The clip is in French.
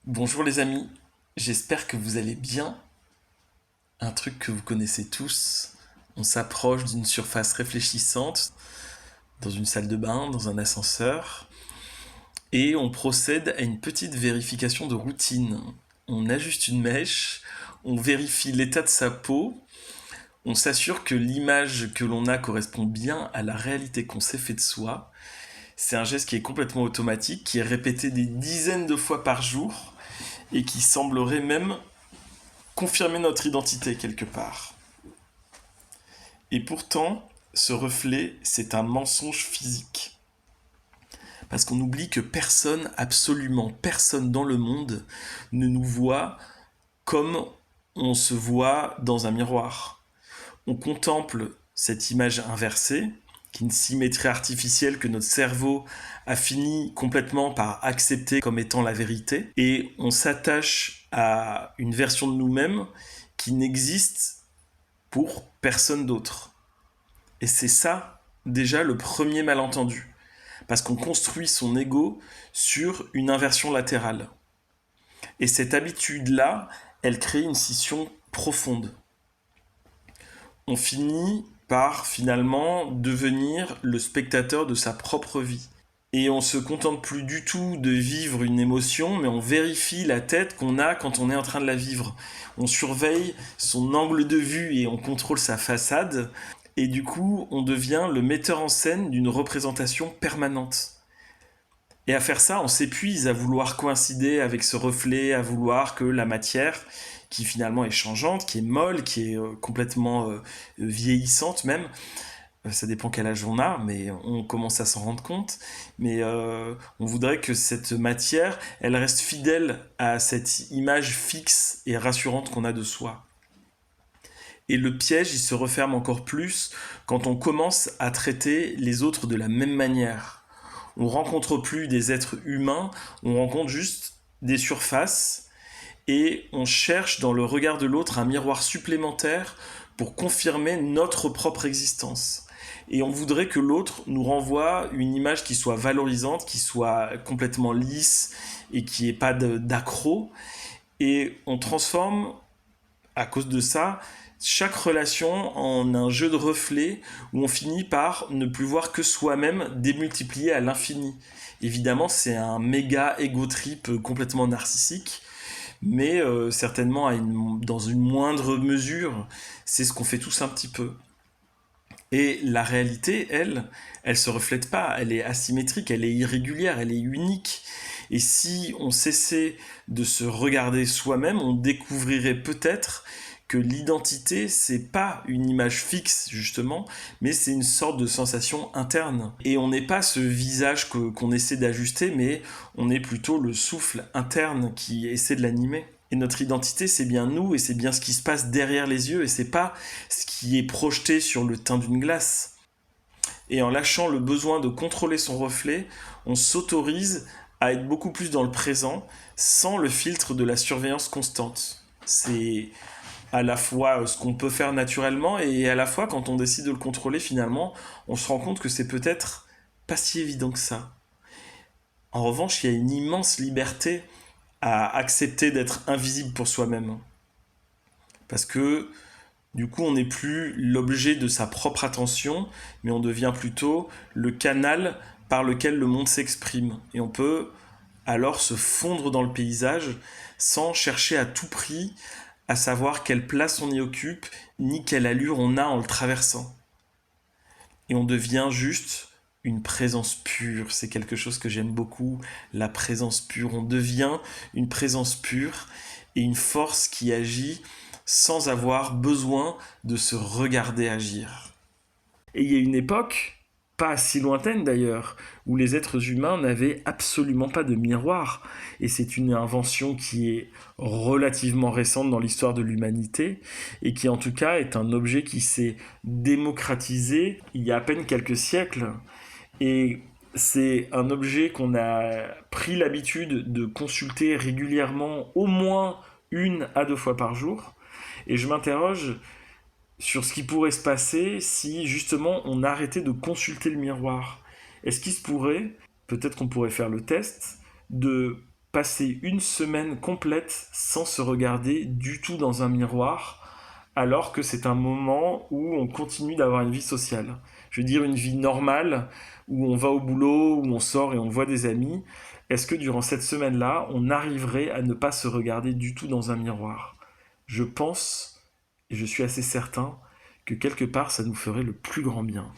Bonjour les amis, j'espère que vous allez bien. Un truc que vous connaissez tous, on s'approche d'une surface réfléchissante, dans une salle de bain, dans un ascenseur, et on procède à une petite vérification de routine. On ajuste une mèche, on vérifie l'état de sa peau, on s'assure que l'image que l'on a correspond bien à la réalité qu'on s'est fait de soi. C'est un geste qui est complètement automatique, qui est répété des dizaines de fois par jour, et qui semblerait même confirmer notre identité quelque part. Et pourtant, ce reflet, c'est un mensonge physique. Parce qu'on oublie que personne, absolument personne dans le monde, ne nous voit comme on se voit dans un miroir. On contemple cette image inversée, qui est une symétrie artificielle que notre cerveau a fini complètement par accepter comme étant la vérité, et on s'attache à une version de nous-mêmes qui n'existe pour personne d'autre. Et c'est ça, déjà, le premier malentendu. Parce qu'on construit son ego sur une inversion latérale. Et cette habitude-là, elle crée une scission profonde. On finit par finalement devenir le spectateur de sa propre vie. Et on se contente plus du tout de vivre une émotion, mais on vérifie la tête qu'on a quand on est en train de la vivre. On surveille son angle de vue et on contrôle sa façade. Et du coup, on devient le metteur en scène d'une représentation permanente. Et à faire ça, on s'épuise à vouloir coïncider avec ce reflet, à vouloir que la matière, qui finalement est changeante, qui est molle, qui est complètement vieillissante même, ça dépend quel âge on a, mais on commence à s'en rendre compte. Mais on voudrait que cette matière, elle reste fidèle à cette image fixe et rassurante qu'on a de soi. Et le piège, il se referme encore plus quand on commence à traiter les autres de la même manière. On rencontre plus des êtres humains, on rencontre juste des surfaces et on cherche dans le regard de l'autre un miroir supplémentaire pour confirmer notre propre existence. Et on voudrait que l'autre nous renvoie une image qui soit valorisante, qui soit complètement lisse et qui n'ait pas d'accro. Et on transforme, à cause de ça, chaque relation en un jeu de reflets où on finit par ne plus voir que soi-même démultiplié à l'infini. Évidemment, c'est un méga ego trip complètement narcissique, mais certainement dans une moindre mesure, c'est ce qu'on fait tous un petit peu. Et la réalité, elle se reflète pas, elle est asymétrique, elle est irrégulière, elle est unique. Et si on cessait de se regarder soi-même, on découvrirait peut-être que l'identité, c'est pas une image fixe, justement, mais c'est une sorte de sensation interne. Et on n'est pas ce visage qu'on essaie d'ajuster, mais on est plutôt le souffle interne qui essaie de l'animer. Et notre identité, c'est bien nous, et c'est bien ce qui se passe derrière les yeux, et c'est pas ce qui est projeté sur le teint d'une glace. Et en lâchant le besoin de contrôler son reflet, on s'autorise à être beaucoup plus dans le présent, sans le filtre de la surveillance constante. C'est à la fois ce qu'on peut faire naturellement, et à la fois, quand on décide de le contrôler, finalement, on se rend compte que c'est peut-être pas si évident que ça. En revanche, il y a une immense liberté à accepter d'être invisible pour soi-même. Parce que du coup, on n'est plus l'objet de sa propre attention, mais on devient plutôt le canal par lequel le monde s'exprime. Et on peut alors se fondre dans le paysage sans chercher à tout prix à savoir quelle place on y occupe, ni quelle allure on a en le traversant. Et on devient juste une présence pure. C'est quelque chose que j'aime beaucoup, la présence pure. On devient une présence pure et une force qui agit sans avoir besoin de se regarder agir. Et il y a une époque, pas si lointaine d'ailleurs, où les êtres humains n'avaient absolument pas de miroir. Et c'est une invention qui est relativement récente dans l'histoire de l'humanité, et qui en tout cas est un objet qui s'est démocratisé il y a à peine quelques siècles. Et c'est un objet qu'on a pris l'habitude de consulter régulièrement, au moins 1 à 2 fois par jour. Et je m'interroge sur ce qui pourrait se passer si justement on arrêtait de consulter le miroir. Est-ce qu'il se pourrait, peut-être qu'on pourrait faire le test, de passer une semaine complète sans se regarder du tout dans un miroir, alors que c'est un moment où on continue d'avoir une vie sociale. Je veux dire une vie normale, où on va au boulot, où on sort et on voit des amis. Est-ce que durant cette semaine-là, on arriverait à ne pas se regarder du tout dans un miroir? Je pense, et je suis assez certain, que quelque part, ça nous ferait le plus grand bien.